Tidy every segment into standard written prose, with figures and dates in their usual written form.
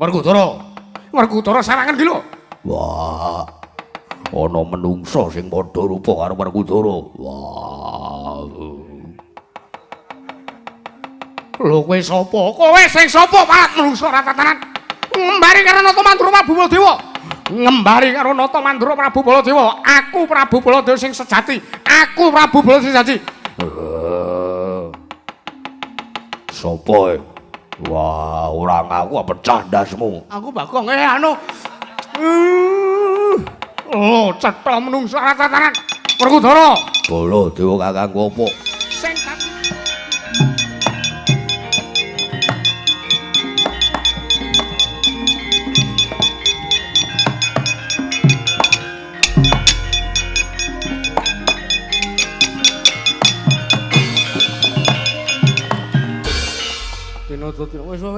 Werkudara sawangan ki lho. Wah. Ana menungsa sing padha rupa karo Werkudara. Wah. Lho kowe sapa? Kowe sing sapa parat menungsa ratatanan? Ngembari karo Nata Mandura Prabu Baladewa. Ngembari karo Nata Mandura Prabu Baladewa. Aku Prabu Baladewa sing sejati. Aku Prabu Baladewa sing sejati. Sopo? Wah, orang aku pecah ndasmu. Aku Bagong anu. Oh, cetha menungsa ratatanan. Werkudara. Baladewa kakangku apa? Sing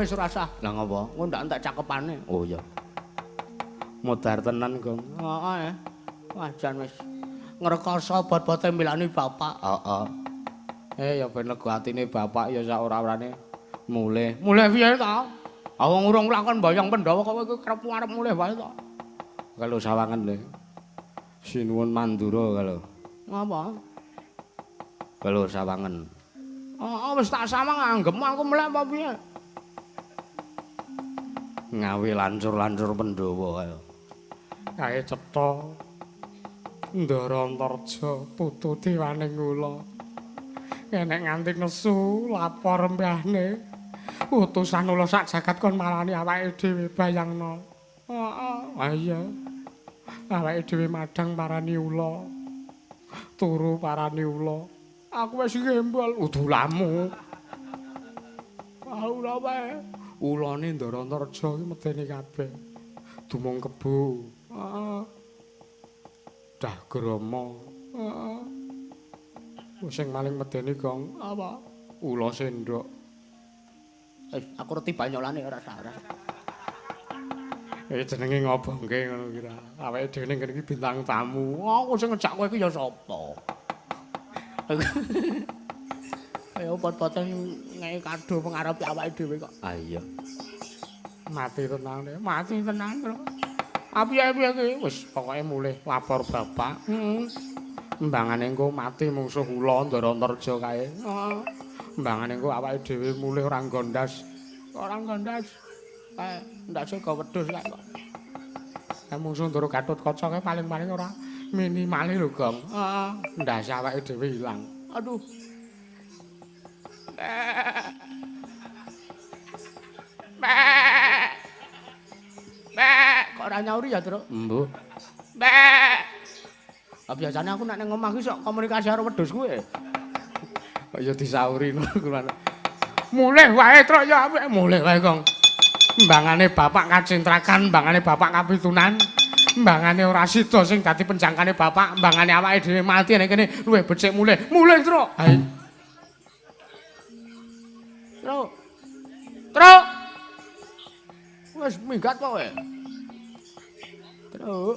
wis ora sah. Lah ngopo? Engko ndak entek cakepane. Oh iya. Modar tenan, Gong. Heeh. Wajan wis ngrekoso bot-bote milani bapak. Heeh. Ya ben lega atine bapak ya sak ora-orane mulih. Mulih piye ta? Wong urung lakon mbayang Pandhawa kok kowe kerep arep mulih wae ta. Kalau sawangan le. Sinuwun Mandura kalau. Ngapa? Kalau sawangan. Wis tak sawang anggem aku mulih apa piye? Ngawi lancur-lancur Pandhawa kaya. Kae cetha Ndara Antarja putu Dewaning Ula. Enek nganti nesu lapor mbahne. Utusan ula sak jagat kon marani awake dhewe bayangno. Heeh. Iya. Awake dhewe madhang parani ula. Turu parani ula. Aku wis ngembal udulamu. Ora wae. Ulane Ndara Antarja iki medeni kabeh. Dumung kebo. Heeh. Dah grama. Heeh. Sing maling medeni Gong apa? Ula sendok. Aku reti banyolane ora salah. Jenenge ngobongke ngono kira. Awake dhewe ning kene iki bintang tamu. Aku sing ngejak kowe iki ya sapa? Ayo pot-pote ngeki kado pengarep awake dhewe kok. Ah iya. Mati tenang deh, mati tenang bro. Piye ki wis pokoke mulih lapor bapak. Heeh. Mbangane engko mati mungsuh ula Ndara Antarja kae. Heeh. Mbangane engko awake dhewe mulih ora nggondas. Ora nggondas. Kae ndak sego wedhus kae kok. Mungsuh Ndara Gatotkaca kae paling-paling ora minimale lho, Gong. Heeh. Ndas awake dhewe ilang. Aduh. Kok ora nyauri ya, Truk? Mbuh. Biasane aku nek ning omah ki sok komunikasi karo wedhus kuwi. Kok ya disauri ngono. Mulih wae, Truk, ya apik. Mulih wae, Gong. Mbangane bapak kacintrakan, mbangane bapak kapitunan, mbangane ora sida sing dadi penjangkane bapak, mbangane awake dhewe mati nek kene luwih becik mulih. Mulih, Truk. Hai. Truk. Truk. Wis minggat kok kowe. Truk.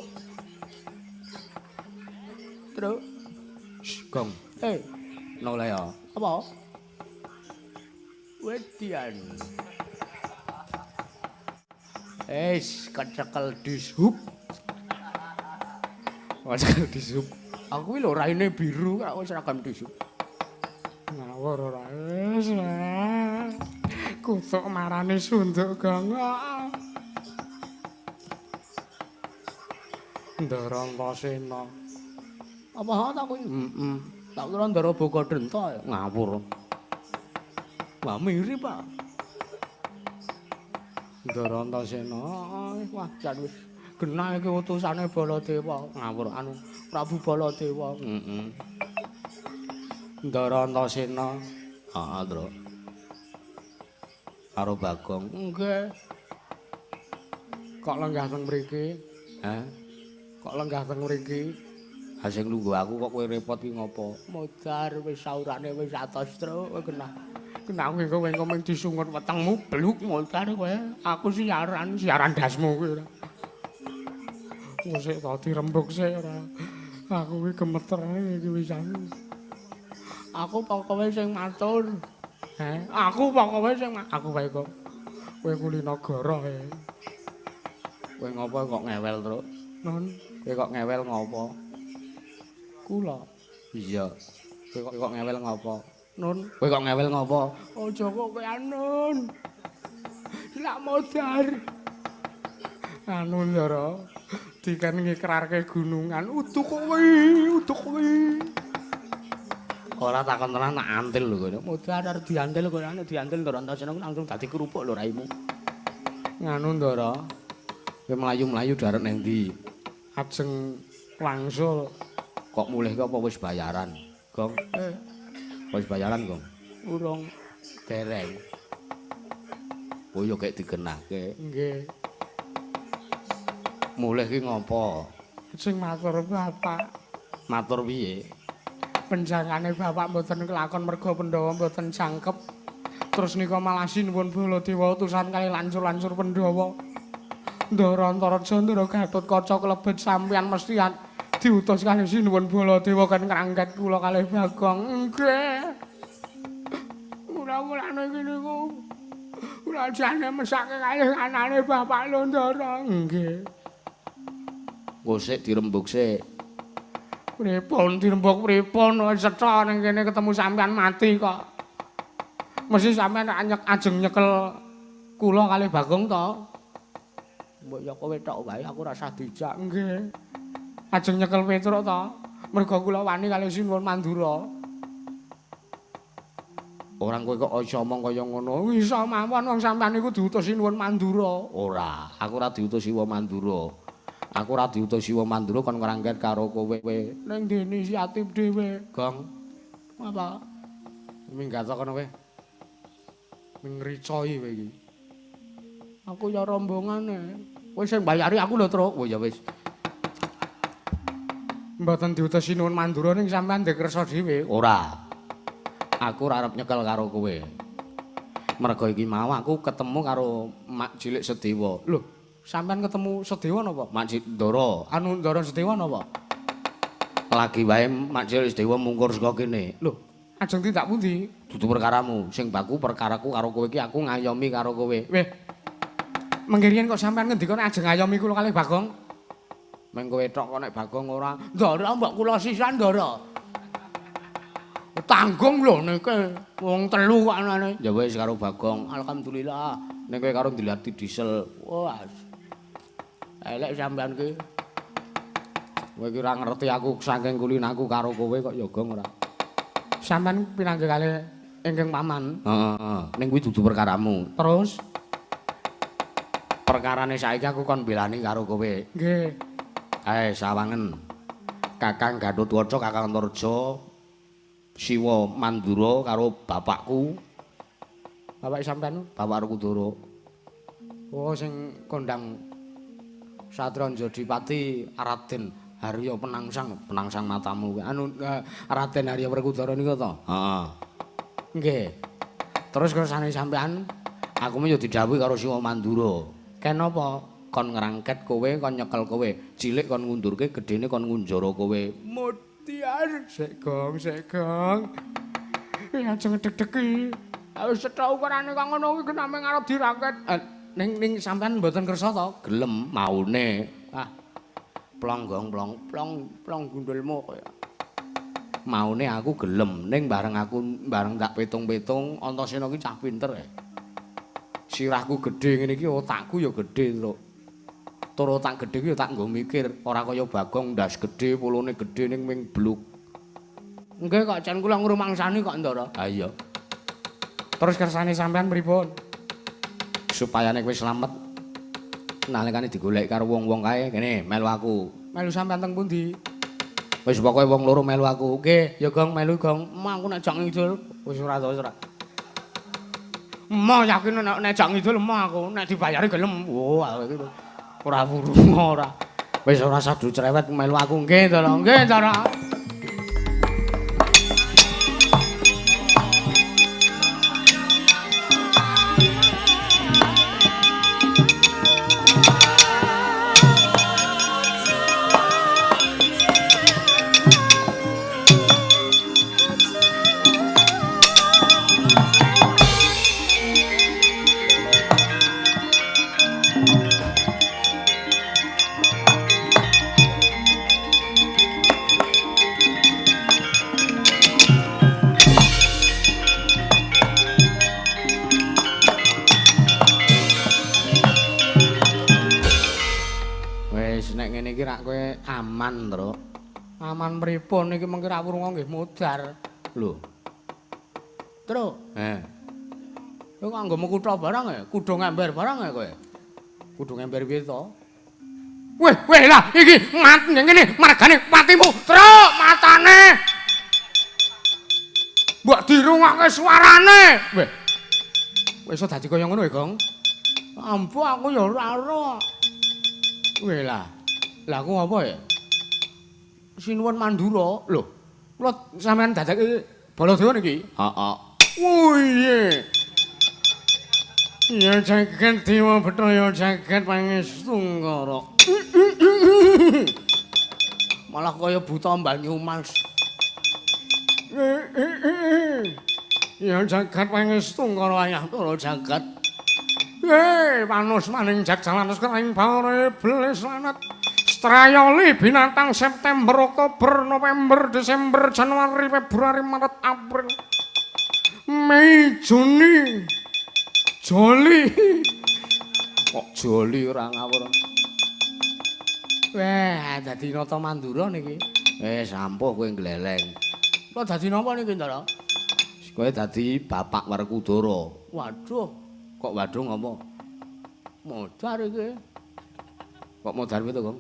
Truk. Gong. Noleh ya. Apa? Wedian. Kecekel dishub. Kecekel dishub. Aku iki lho raine biru kok seragam dishub. Ngawur ora wis. Kusuk marane sunduk Gong. Ndara Antasena. Apa ta kuwi? Tak kira Ndara Bogadenta ngawur. Wah mirip Pak. Ndara Antasena. Wah jan wis genah iki utusane Baladewa ngawur anu Prabu Baladewa. Ndara Antasena. Heeh, Tru. Karo Bagong. Nggih. Kok lenggah teng mriki? Kok lenggah teng mriki? Ha sing lungguh aku kok kowe repot ki ngopo? Modar wis saurane wis atos Tru, genah. Genah kowe ming disungut wetengmu bluk modar kowe. Aku siaran dasmu kowe ora. Wis dadi rembug sik ora. Aku kuwi gemeter iki wisan. Aku pokoke sing matur. Aku pokoke sing aku wae kok. Kowe Kulinagara e. Kowe ngopo kok ngewel terus? Non, Kowe kok ngewel ngopo? kula. Iya. Kowe kok ngewel ngopo? Non, Kowe kok ngewel ngopo? aja kok kowe anon. Lak modar. Anu Ndara, dikan ngikrarke gunungan utuk kowe. Ora takon tenan nak antil lho kowe. Modar arep diantil kowe nek diantil Ndara Antasena langsung dadi kerupuk lho raimu. Nganu Ndara, Kowe mlayu-mlayu darep nang ndi? ajeng wangsul. Kok mulih kok apa wis bayaran? Gong. Wis bayaran, Gong? Urung. Dereng. Oh yo kek digenahke. Nggih. Mulih ki ngopo? Sing matur Bapak. Matur piye? Penjangane Bapak mboten kelakon merga Pandhawa mboten jangkep. Terus nika malah sinuwun Baladewa utusan kali lancur-lancur Pandhawa. Ndara Antaraja Ndara Gatotkaca klebet sampeyan mesti diutus kali sinuwun Baladewa kan ngrangket kula kalih Bagong. Nggih. Mula-mulane kene niku kula jane mesake kalih anane Bapak lho Ndara. Nggih. Gosek dirembug sik. Pripun dirembug pripun wis cetha ning kene ketemu sampean mati kok. Mesti sampean ajeng nyekel kula kalih Bagong to. Mbok ya kowe tok wae aku ora usah dijak. Nggih. Ajeng nyekel Petruk to. Merga kula wani kalih Sinuwun Mandura. Orang kowe kok aja omong kaya ngono. Isa mawon wong sampean niku diutus Sinuwun Mandura. Ora, aku ora diutus Siwa Mandura. Aku ora diutus Siwa Mandura kon ngrangket karo kowe. Ning dene inisiatif dhewe. Gong, Apa? minggat kono kowe. Ngricoi kowe iki. Aku ya rombongane. Kowe sing bayari aku lho, Truk. Oh ya wis. Mboten diutus Sinuwun Mandura ning sampean ndek kersa dhewe. Ora. Aku ora arep nyekel karo kowe. Merga iki mau aku ketemu karo Mak Cilik Sedewa. Lho, sampean ketemu Sedewa napa? Mak Cilik Ndara. Anu Ndara Sedewa napa? Lagi wae Mak Cilik Sedewa mungkur saka kene. Lho, ajeng tindak pundi? Dudu perkaramu, sing baku perkaraku karo kowe iki aku ngayomi karo kowe. Weh. Mengkirian kok sampean ngendika nek ajeng ngayomi kula kalih Bagong? Meng kowe tok kok nek Bagong ora. Ndara mbok kula sisan Ndara. Tanggung lho niki wong telu kok anane. Ya wis karo Bagong. Alhamdulillah. Nek kowe karo dilati diesel. Wah. Elek sampean ki. Kowe ki ora ngerti aku saking kulinaku karo kowe kok ya Gong ora. Sampean pinanggih kalih ingkang paman. Heeh. Ning kuwi dudu perkaramu. Terus Perkarane saiki aku kon belani karo kowe. nggih. Ae sawangen. Kakang Gatotkaca, Kakang Antareja, Siwa Mandura karo bapakku. Bapak sampean Bapak Rukudara. oh sing kondang Satranja Dipati Raden Harya penangsang matamu. Anu Raden Harya Werkudara niku to? Heeh. Nggih. Terus kersane sampean aku mung yo didhawuhi karo Siwa Mandura. Kenapa? Kon ngrangket kowe, kon nyekel kowe. Cilik kon ngundurke, gedene kon ngunjara kowe. Mutiar, sik Gong. Ya ajeng deg-degi. Wis cetha ukurane kok ngono kuwi namung arep dirangket. Ning sampean mboten kersa to? Gelem maune. Ah. Plong gong plong gundulmu kaya. Maune aku gelem ning bareng tak pitung-pitung Antasena ki cah pinter e. Sirahku gedhe ngene iki otakku ya gedhe, Truk. Tur otak gedhe ki ya tak nggo mikir, ora kaya Bagong ndas gedhe, polone gedhe ning ming bluk. Nggih kok jan kula ngrumangsani kok Ndara. Ha iya. Terus kersane sampean pripun? Supayane kowe slamet. Nalikane digoleki karo wong-wong kae, kene melu aku. Melu sampean teng pundi? Wis pokoke wong loro melu aku. Nggih, ya Gong melu Gong. Emang aku nek jak ngidul wis ora. Emang yakin nek jak ngidul emang aku nek dibayari gelem. Oh, iki ora wuru ora. Wis ora sadu cerewet melu aku. Nggih, Ndara. Nggih, Ndara. nek ngene iki rak kowe aman, Tru. Aman pripun iki mengki ra wurung nggih mudar. Lho. Tru. Kowe kok nggo kutha barang ya? Kudu ngember barang ya kowe? Kudu ngember piye to? Weh lah iki mat ngene margane patimu. Truk matane. Mbok dirungokke suarane. Weh. Wis iso dadi kaya ngono ya, Gong? Ampuh aku ya ora ora. Weh lah. Lah aku apa ya? Sinuwun Mandura. Lho, kula sampean dadake Baladewa niki? Heeh. Oh iya. Ya jagat dewa Bathara jagat Pangestu-ngara. Malah kaya buta Banyumas. Ya jagat Pangestu-ngara ayah Tara jagat. Panus maning jagsalanus kering bare iblis lanat. Strayoli binatang September, Oktober, November, Desember, Januari, Februari, Maret, April, Mei, Juni, Joli. Kok joli ora ngawur. Wah, dadi nata Mandura niki. Sampuh kowe gleleng. Kok dadi napa niki, Ndara? Kowe dadi Bapak Werkudara. Waduh, Kok waduh apa? modar iki. Kok modar piye to, Gong?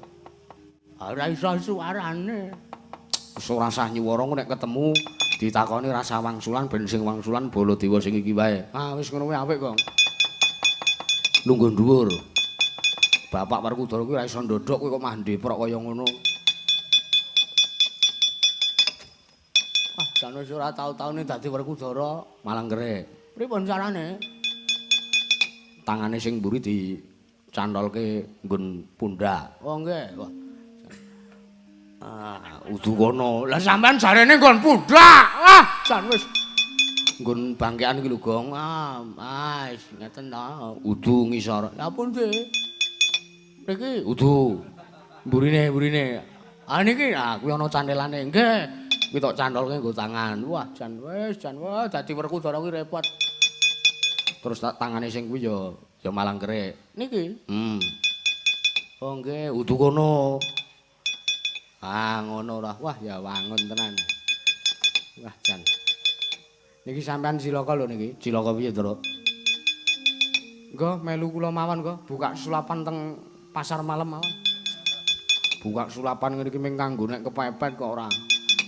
Ora iso suarane. Wis ora sah nyuwara nek ketemu ditakoni rasa wangsulan ben sing wangsulan Baladewa sing iki wae. Wis ngono kuwi apik, Gong. Lungguh dhuwur. Bapak Werkudara kuwi ora iso ndodhok kowe kok mah ndeprok kaya ngono. Jan wis ora tau-taune dadi Werkudara. Malang kerek. Pripun carane? Tangane sing mburi dicantolke nggon pundak. Oh nggih. Wah. Udu kono. Lah sampean jarene nggon pundak. Wah, jan wis Nggon bangkean iki lho, Gong. Wis ngeten ta. Udu ngisor. Ya pun sih. Niki Udu. Mburine. niki kuwi ana cantelane. Nggih. Kuwi tok cantolke nggo tangan. Wah, jan dadi Werkudara kuwi repot. Terus tangane sing kuwi ya malang kerek. Niki. Oh nggih, udu kono. Ngono ora. Wah, ya wangun tenan. Wah, jan. Niki sampean cilaka lho niki. Cilaka piye, Tru? Nggo melu kula mawon nggo buka sulapan teng pasar malam mawon. Buka sulapan ngene iki ming kanggo nek kepepet kok ora.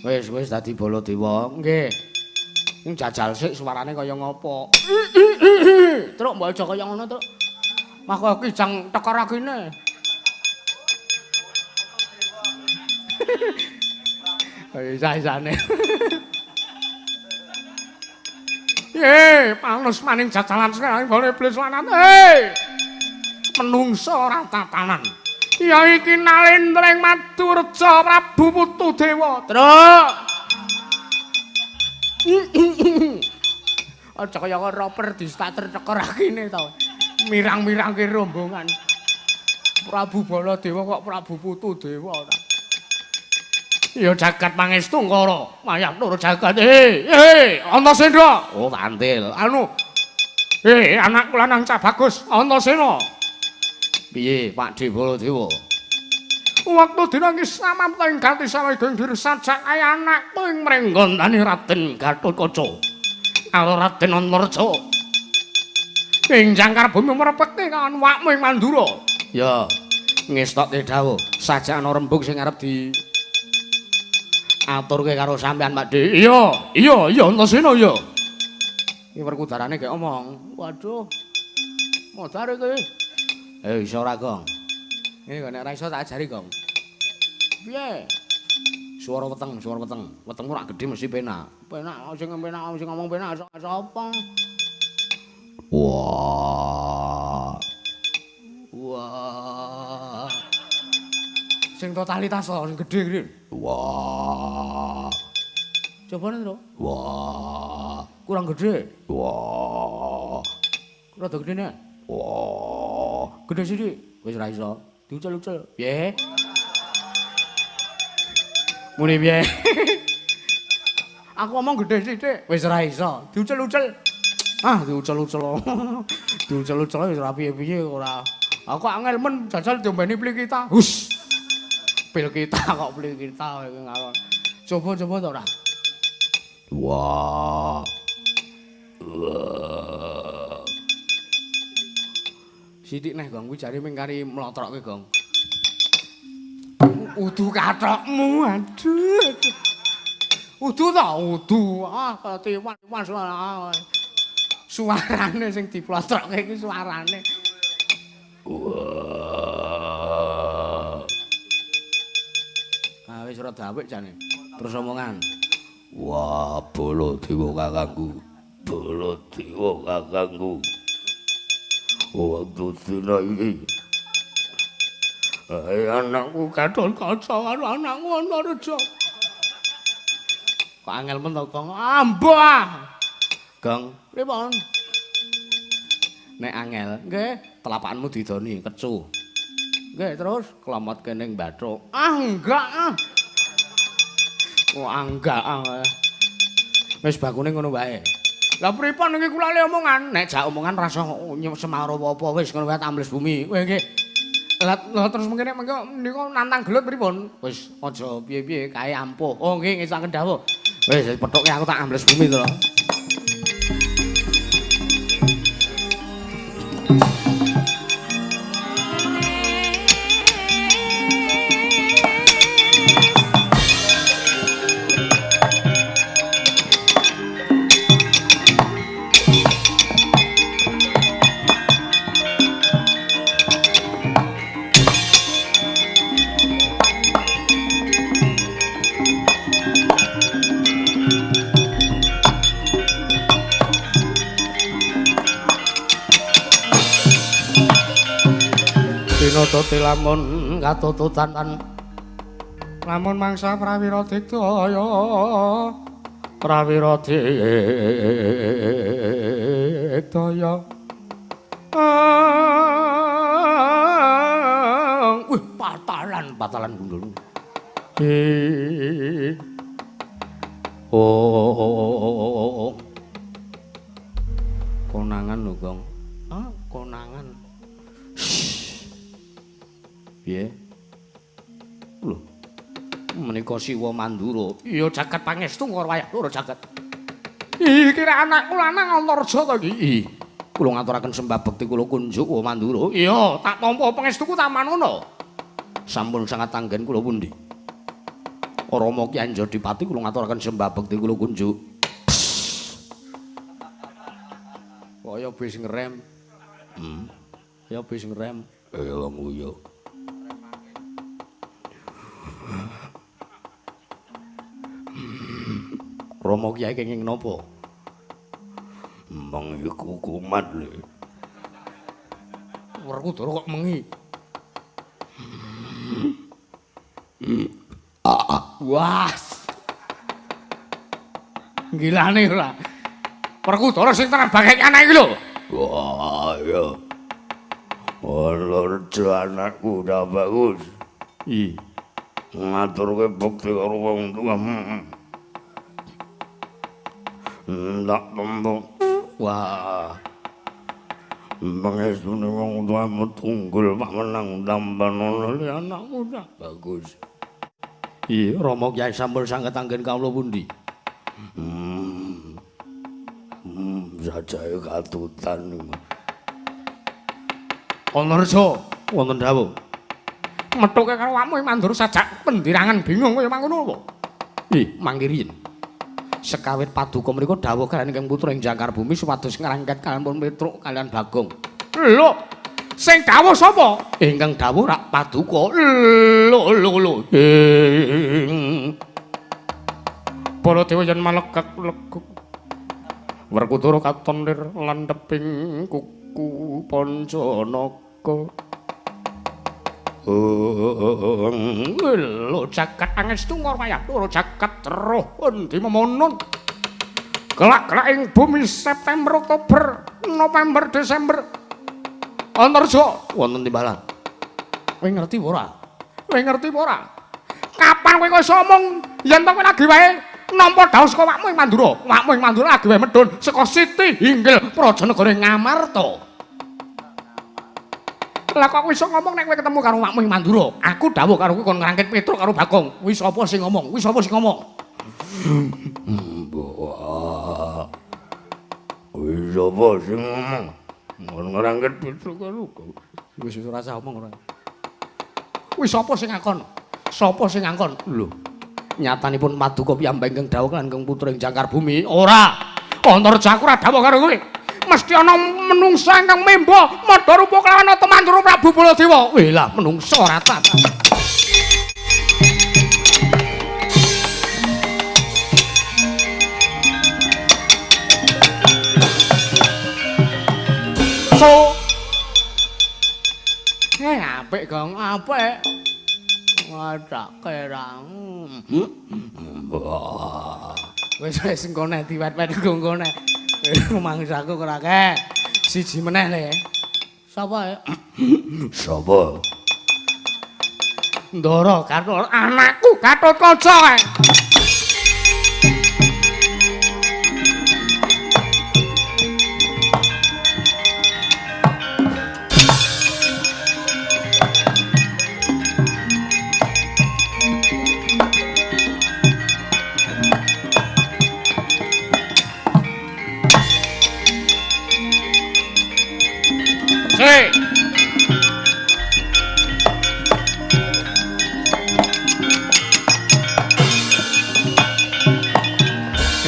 Wis dadi Baladewa. Nggih. Ning jajal sik suarane kaya ngopo? Truk mbok aja kaya ngono, Truk. Mah kok kijang tekor agine. Isa-isane. Panus maning jajalan sekarang boleh iblis lanat. Menungso ora tatanan. Ya iki Nalendreng Madurja Prabu Putudewa. Truk. Aja kaya roper di starter cekor akine to. Mirang-mirangke rombongan. Prabu Baladewa kok Prabu Putudewa ta. Ya jagat Pangestu-ngara, mayang loro jagat. Antasena. Oh, tantil. Anakku lanang cah bagus, Antasena. Piye, Pakde Baladewa? Waktu dinangis samapta ing ganti saweging dirsajak kaya anakku ing mrenggondani Raden Gatotkaca. Karo Raden Antarja. Ing jangkar bumi mrepekti kan wakmu ing Mandura. Ya, ngestokke dawuh, sajak ana rembug sing arep di aturke karo sampean, Pakde. Iya, Antasena ya. Iki Werkudarane gek omong. Waduh. Modar iki. Iso ora, Gong? Ini kok nek ora iso tak ajari, Gong. Piye? Suara weteng. Wetengmu rak gedhe mesti penak. Penak sing ngomong penak sapa? Wah. Sing totalitas sing gedhe. Wah. Cobane, Tru. Wah. Kurang gedhe. Wah. Rada gedene. Wah. Gedhe sithik. Wis ora iso. Diucel-ucel. Piye? Muni piye? Aku ngomong gedhe sithik. Wis ora iso. Diucel-ucel. Diucel-ucel. Diucel-ucel wis ora piye-piye ora. Aku angel men jajal diombeni pli kita. Hus. Pil kita kok pil kita iki ngalor. Coba-coba to ora. Wah. Sithik neh Gong kuwi jare mung kari mlotrokke Gong. Udu kathokmu aduh. Udu ta udu. Ah ketiwan suara. Suarane sing diplotrokke iki suarane. Wah. Ah wis ora dawek jane. Terus omongan. Wah, Baladewa kakangku. Baladewa kakangku. Waktu dina iki. Anakku kadol kaca karo anakku Antareja. Kok angel men to, Kang? Ambah. Gang, pripun? Nek angel, nggih, telapakanmu didoni kecu. Nggih, terus kelomot kening bathuk. Ah, enggak ah. Wah, enggak ah. Wis bakune ngono wae. Lah pripun iki kula le omongan? Nek jak omongan rasa semaro apa wis ngono wae ambles bumi. Kowe nggih. Lah terus mengkene mengko nika nantang gelut pripun? Wis aja piye-piye kae ampuh. Oh nggih ngesaken dawuh. Wis pethuke aku tak ambles bumi to. Dadi lamun katututan lamun mangsa prawira digdaya prawira digdaya wih patalan gundul oh konangan lho Gong konangan piye? Lho. Menika Siwa Mandura. Iya jagat pangestu karo wayah loro jagat. Iki rek anakku lanang Antareja to iki. Kula ngaturaken sembah bekti kula kunjuk wa Mandura. Iya, tak tampa pangestuku tak manono. Sampun sangat anggen kula pundi? Rama Ki Anjadipati kula ngaturaken sembah bekti kula kunjuk. Kaya bis ngerem. Ya bis ngerem. Wong uya. Rama Kyai kenging napa? Mengi kukumat le. Werkudara kok mengi. Wah. Gilane ora. Werkudara sing tenan bangke anak iki lho. Wah, ya. Antareja anakku udah bagus. Ngaturke bukti karo wong tuwa. Ndak tombo. Wah. Pangestune wong tuamu tunggul pak menang tambanono li anakmu dah bagus. Iya, Rama Kyai sampun sanget anggen kawula pundi? Sajae katutan. Antareja, wonten dawuh. Methuke karo awakmu Mandura sajak pendirangan bingung kaya mangkono apa? Mangke riyen. Sekawit paduka menika dawuh kaliyan ingkang putra ing jangkar bumi supados ngrangket kaliyan pun Petruk kaliyan Bagong. Lho, sing dawuh sapa? Ingkang dawuh rak paduka. Lho. Baladewa yen malekak-lekuk. Werkudara katon lir landheping kuku Pancanaka. Lho jagat pangestu ngorwayah loro jagat roh endi memonon. Kelak-kelak ing bumi September, Oktober, November, Desember. Antareja wonten timbalan. Kowe ngerti ora? Kapan kowe iso omong yen to kowe lagi wae nampa dawuh saka awakmu ing Mandura. Awakmu ing Mandura lagi wae medhun saka Siti Hinggil Prajanegara Ngamarta. Lah kok iso ngomong nek kowe ketemu karo makmu Mandura? Aku dawuh karo kowe kon ngrangkit Petruk karo Bagong. Wis sapa sing ngomong? Wis sapa sing ngomong? Wah. Wis sapa sing ngomong? Kon ngrangkit Petruk karo. Wis ora usah omong ora. Wis sapa sing ngakon? Sapa sing ngakon? Lho. Nyatanipun Maduka piyambak ingkang dawuh lan ingkang putra ing Jangkar Bumi. Ora. Antarja ora dawuh karo kowe. Mesti ana menungsa ingkang memba madha rupa kelawan Mandura Prabu Baladewa. Weh lah menungsa ora tak. So apik Gong, apik. Wadak kerang. Wis engko nek diwet-wet engko nek. Mangsaku ora akeh. Siji meneh le. Sapa? Sapa? Ndara Gatot, anakku Gatotkaca. Hey!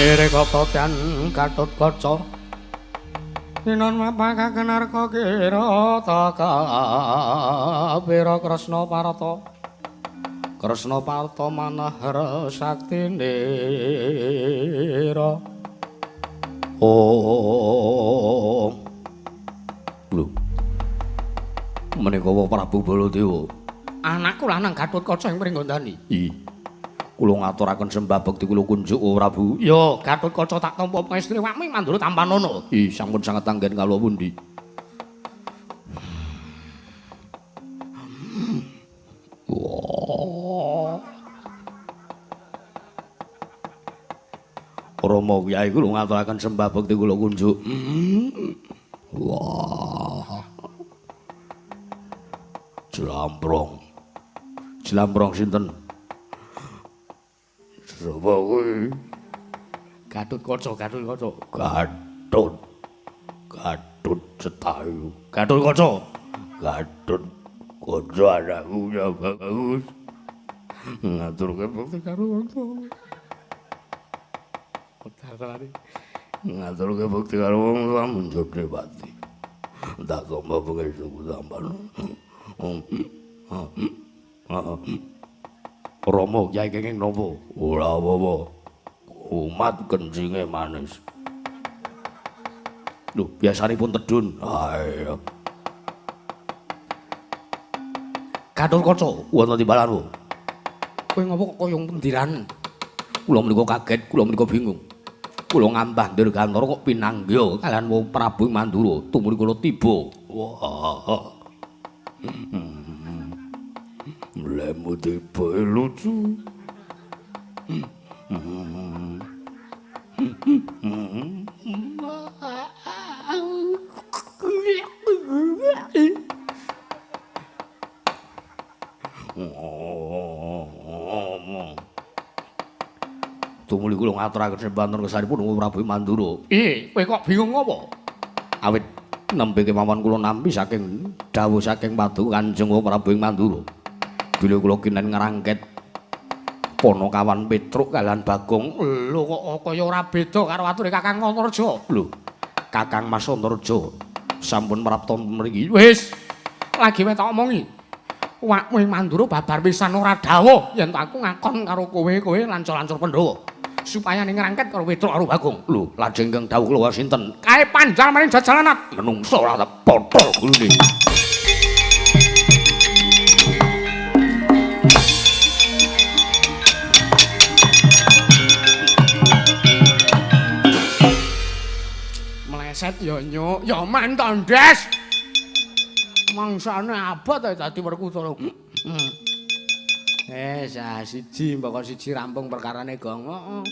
Ere kokotan Gatotkaca Inon mapaka kenarka kira taka pira Kresna Parata Kresna Parta manahara saktinira Oh lho menika Prabu Baladewa anakku lanang Gatotkaca ing Pringgondani kula ngaturaken sembah bekti kula kunjuk Prabu. Ya, Gatotkaca tak tampa pangestri wakmi Mandura Tampanana. Sampun sanget anggen kala pundi. Wah. Rama Kyai kula ngaturaken sembah bekti kula kunjuk. Wah. Jlambrong. Jlambrong sinten? Sapa kuwi? Gatotkaca. Gatut Setayu. Gatotkaca. Gatotkaca anakku ya bagus. Ngaturke bekti karo wong tuwa. Kotar-kotar. Ngaturke bekti karo wong tuwa menjode pati. Tak tomba pengen suku tampan. Rama Kyai kenging napa? Ora apa-apa. Umat kencinge manis. Lho, biasanipun tedhun. Ayo. Gatotkaca wonten timbalan. Kowe ngopo kok kaya pendiran? Kula menika kaget, kula menika bingung. Kula ngambah Dirgantara kok pinanggya kalian Prabu Mandura tumuli kula tiba. Wah. Lemu tiba lucu. Tumuli kula ngaturaken sembah kesanipun Prabu Mandura. Kowe kok bingung apa? Awit nembe kemawon kula nampi saking dawuh saking Padu Kanjeng Prabu Mandura. Bila kula kinen ngrangket Ponokawan Petruk kalian Bagong. Lho kok kaya ora beda karo ature Kakang Antarja. Lho, Kakang Mas Antarja sampun prapta mriki. Wis, lagi wis tak omongi. Wakmu Mandura babar pisan ora dawuh yen aku ngakon karo kowe lancur-lancur Pandhawa. Supaya ning ngrangket karo Petruk karo Bagong. Lho, lajeng ingkang dawuh kula sinten? Kae panjang maring jajalanat. Menungso ora potol gulune. Meleset ya nyuk, ya mantan des. Mangsane abot ae dadi Werkudara. Siji mbaka siji rampung perkarane Gong. Heeh.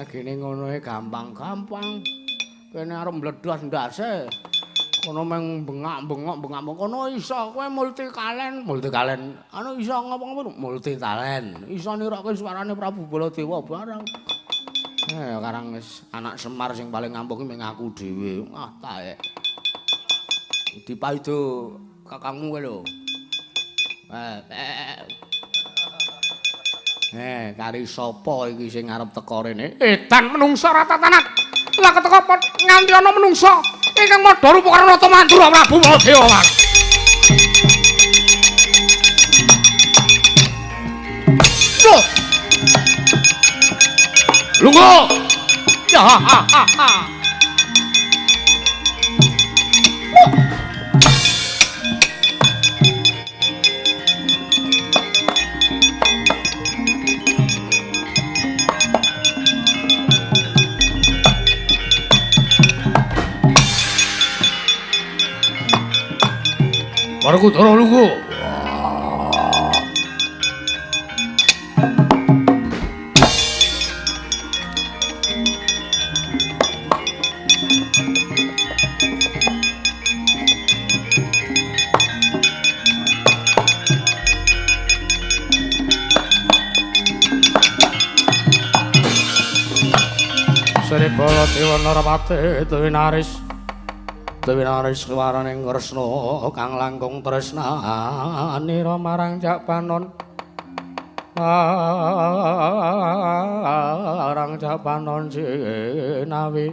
Gene ngono e gampang-gampang. Kene arep mbledhos ndase. Kono meng bengak kono iso kowe multi kalen. Anu iso ngapa-ngapa multi talent. Iso nirokke suarane Prabu Baladewa barang. Karang anak Semar sing paling ngampuk mung aku dhewe. Ah taek. Dipaido kakangmu kowe lho. Kari sapa iki sing arep teko rene? Edan menungsa ratatanan. Lah keteko nganti ana menungsa ingkang madha rupa karo Nata Mandura Prabu Baladewa. Lungo. Ya ha ha ha. Werkudara lungo. Sri Baladewa Narapati Dewi Naris swaraning Kresna kang langkung tresnanira marang Jakpanon. Marang Jakpanon sinawi.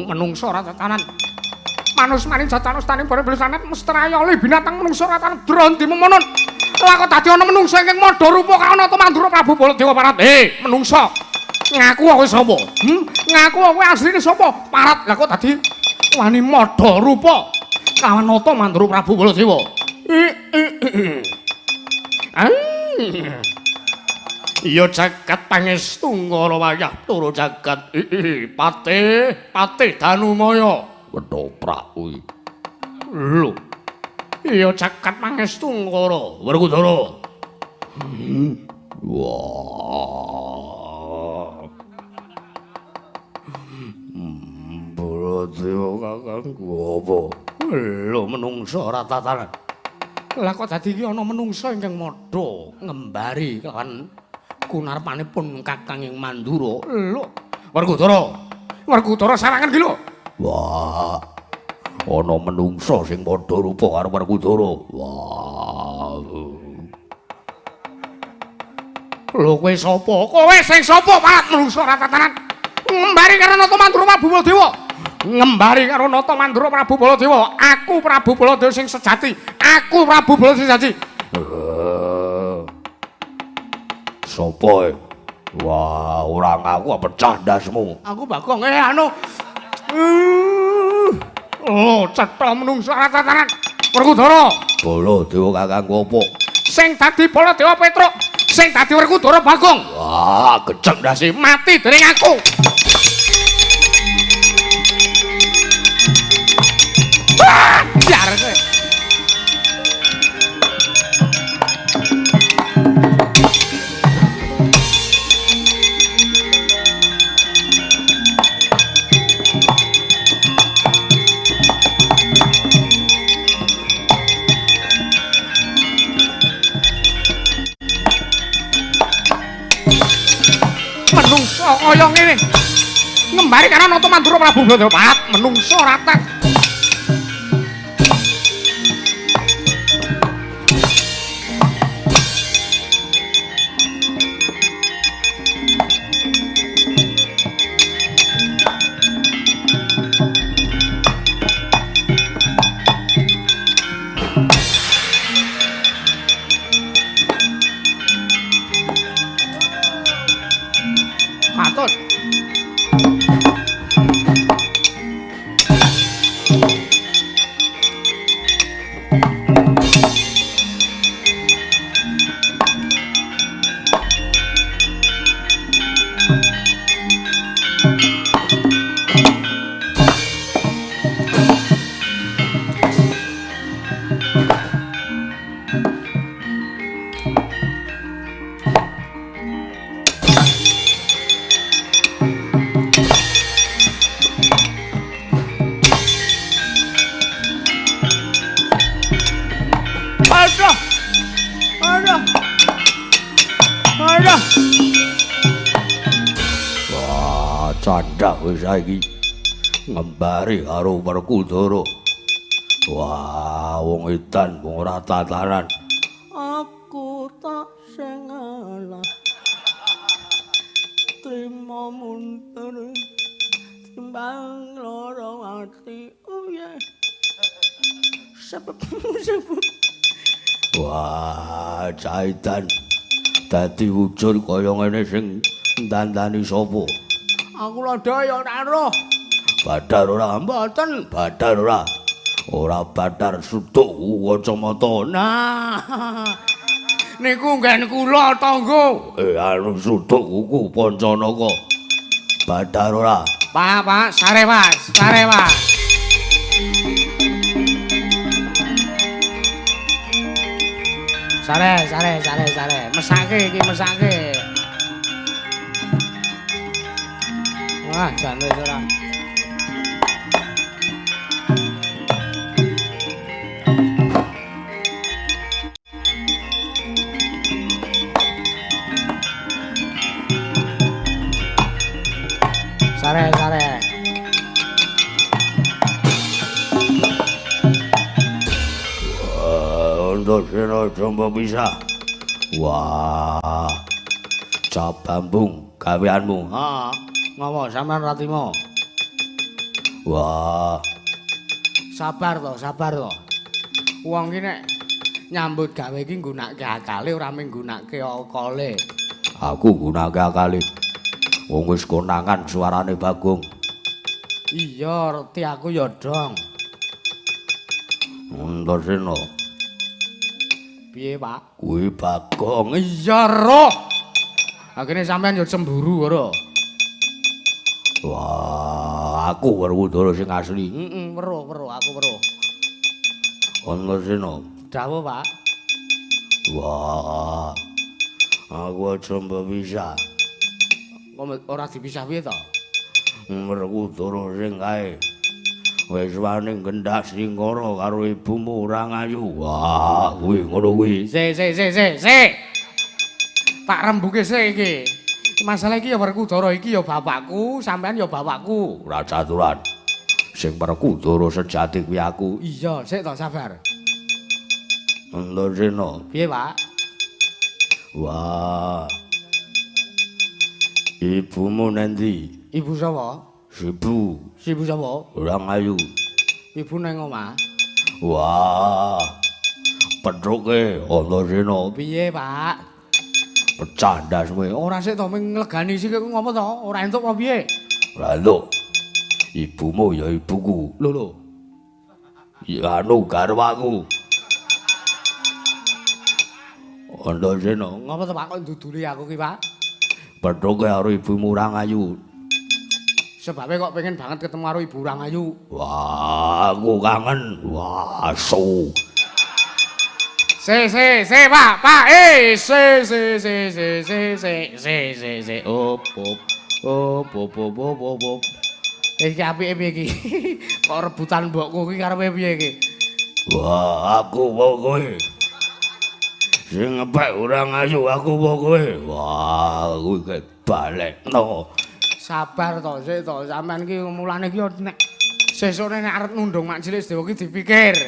Menungsa ratatanan. Manus maring jatanustaning bare blesanet mestraya li binatang menungsa ratatanan dronti memonon. Lah kok dadi ana menungsa ingkang madha rupa karo Nata Mandura Prabu Baladewa Parat. Menungsa. Ngaku kowe sapa? Ngaku kowe asline sapa? Parat. Lah kok dadi wani madha rupa kawan Nata Mandura Prabu Baladewa. Ya jagat pangestu ngara wayah turu jagat patih Danumaya. Wedhoprak kuwi. Lho. Ya jagat pangestu ngara Werkudara. Wah. Baladewa kakangku apa? Lho menungsa ratatanan. Lah kok dadi iki ana menungsa ingkang madha ngembari kelawan kunarpanipun Kakanging Mandura. Lho, Werkudara sarangan ki lho. Wah. Ana menungsa sing padha rupa karo Werkudara. Wah. Lho kowe sapa? Kowe sing sapa parat menungsa ratatanan? Ngembari karo Nata Mandura Prabu Baladewa. Ngembari karo Nata Mandura Prabu Baladewa. Aku Prabu Baladewa sing sejati. Aku Prabu Baladewa sing sejati. Sopo? Wah, ora ngaku apa candasmu. Aku Bagong anu. Oh, cetha menungsa ratatanan. Werkudara. Baladewa kakangku apa? Sing dadi Baladewa Petruk. Sing dadi Werkudara Bagong. Wah, gejeng ndase. Mati dening aku. Jar kowe. Menungsa kaya ngene. Ngembari karo Nata Mandura Prabu Baladewa Parat menungsa ratat. Katut. Candhak wis saiki ngembari karo Werkudara. Wah, wong edan wong ora tatanan. Aku tak sing ngalah. Trimo mundur timbang loro ati. Oh ya. Sebab. Wah, caitan dadi wujud kaya ngene sing ndandani sapa? Aku lho daya ora roh. Badar ora mboten, badar ora. Ora badar sutuk kacamata. Nah. Niku nggen kula tangga. Anu sutuk kuku Pancanaka. Badar ora. Pak, sare Mas, sare Mas. Sare. Mesake iki, mesake. Wah, jane ora. Sare. Wah, Antasena Jamba bisa. Wah, cap bambung gaweanmu. Ha, ngopo sampean Ratimo? Wah, Sabar to. Wong iki nek nyambut gawe iki nggunakake akale ora mung nggunakake akale. aku gunake akale. Wong wis konangan suarane Bagong. Iya, reti aku ya, Dong. Antasena. Piye, Pak? Kuwi Bagong. Iya, roh. Akhirnya sampean yo cemburu, ora? Wah, aku Werkudara sing asli. Weruh, aku weruh. Antasena. Dawuh, Pak. Wah. Aku aja bisa. Kok ora dipisah piye to? Werkudara sing kae. Wis wani gendak singkara karo ibumu ora ngayu. Wah, kuwi ngono kuwi. Se. Tak rembuke sik iki. Masalah iki ya Werkudara iki ya bapakku, sampean ya bapakku. Ora caturan. Sing Werkudara sejati kuwi aku. Iya, sik to sabar. Antasena. Piye, Pak? Wah. Ibumu nanti? Ibu sapa? Sibu. Sibu sapa? Ora ngayu. Ibu nang omah. Wah. Petruke Antasena. Piye, Pak? Pecah ndasmu. Ora sik to ming nglegani sik ngopo to? Ora entuk apa piye? Lah lho. Ibumu ya ibuku. Lho. Ya anu garwaku. Antasena. Ngopo to Pak kok nduduli aku ki, Pak? Petruke karo ibumu ora ngayu. Sebabe kok pengen banget ketemu karo Ibu Rangayu. Wah, aku kangen. Wah, so. Se, Pak. Se. Op. Iki apike piye iki? Kok rebutan mbokku iki karepe piye iki? Wah, aku wae kowe. Sing ngepek ora ngayu aku wae kowe. Wah, kuwi balekno. Sabar to, sik to. Sampeyan iki mulane iki nek sesuk nek arep nundung mak cilik sedewa iki dipikir.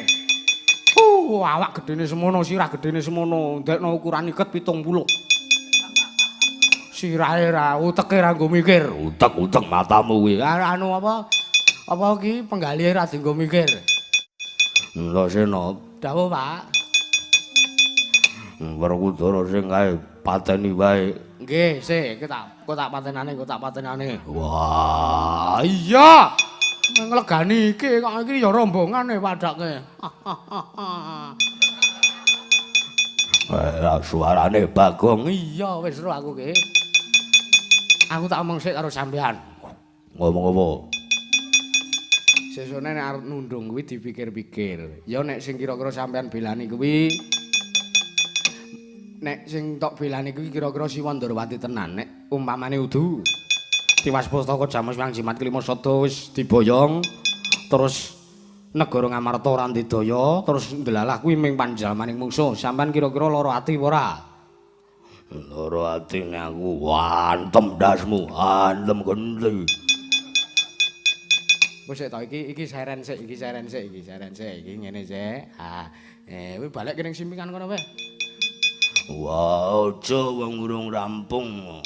Awak gedene semono, sirah gedene semono. Ndekno ukuran iket 70. Sirahe ra, uteke ra nggo mikir. Utek-utek matamu kuwi. Anu apa? Apa iki penggalihe ra dienggo mikir. Antasena. Dawuh, Pak. Werkudara sing kae pateni wae. Nggih, sik, kok tak patenane. Wah, Iya. Nglegani iki kok iki ya rombongane padake. Suarane Bagong. Iya, wis ro aku ki. Aku tak omong sik karo sampean. Ngomong apa? Sesone nek arep nundung kuwi dipikir-pikir. Ya nek sing kira-kira sampean belani kuwi nek sing tok belani kuwi kira-kira Siwandarwati tenan. Nek umpamane udu Tiwas Pustaka Jamus Wang Jimat Kelima Sada wis diboyong terus negara Ngamarta ora ndedaya terus ndelalah kuwi ming panjalmaning mungsuh. Sampeyan kira-kira lara ati ora? Lara atine aku antem dasmu, antem genti. Wis to iki seren sik, iki ngene sik. Kowe balik ning simpingan kono wae. Wah, aja wong urung rampung.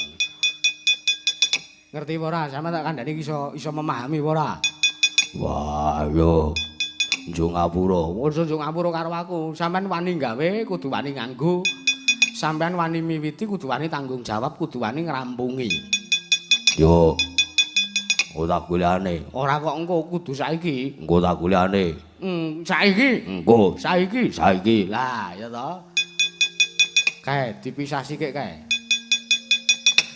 Ngerti apa ora? Sampe tak kandhani iso memahami apa ora? Wah, yo. Njo ngapura. Ojo ngapura karo aku. Sampeyan wani gawe, kudu wani nganggo. Sampeyan wani miwiti, kudu wani tanggung jawab, kudu wani ngrampungi. Yo. Engko tak golekane. Ora kok engko kudu saiki. Engko tak golekane. Saiki. Engko Saiki. Lah, ya toh. Kae dipisah sithik kae.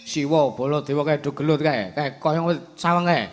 Siwa Baladewa kae do gelut kae. Kae kaya saweng kae.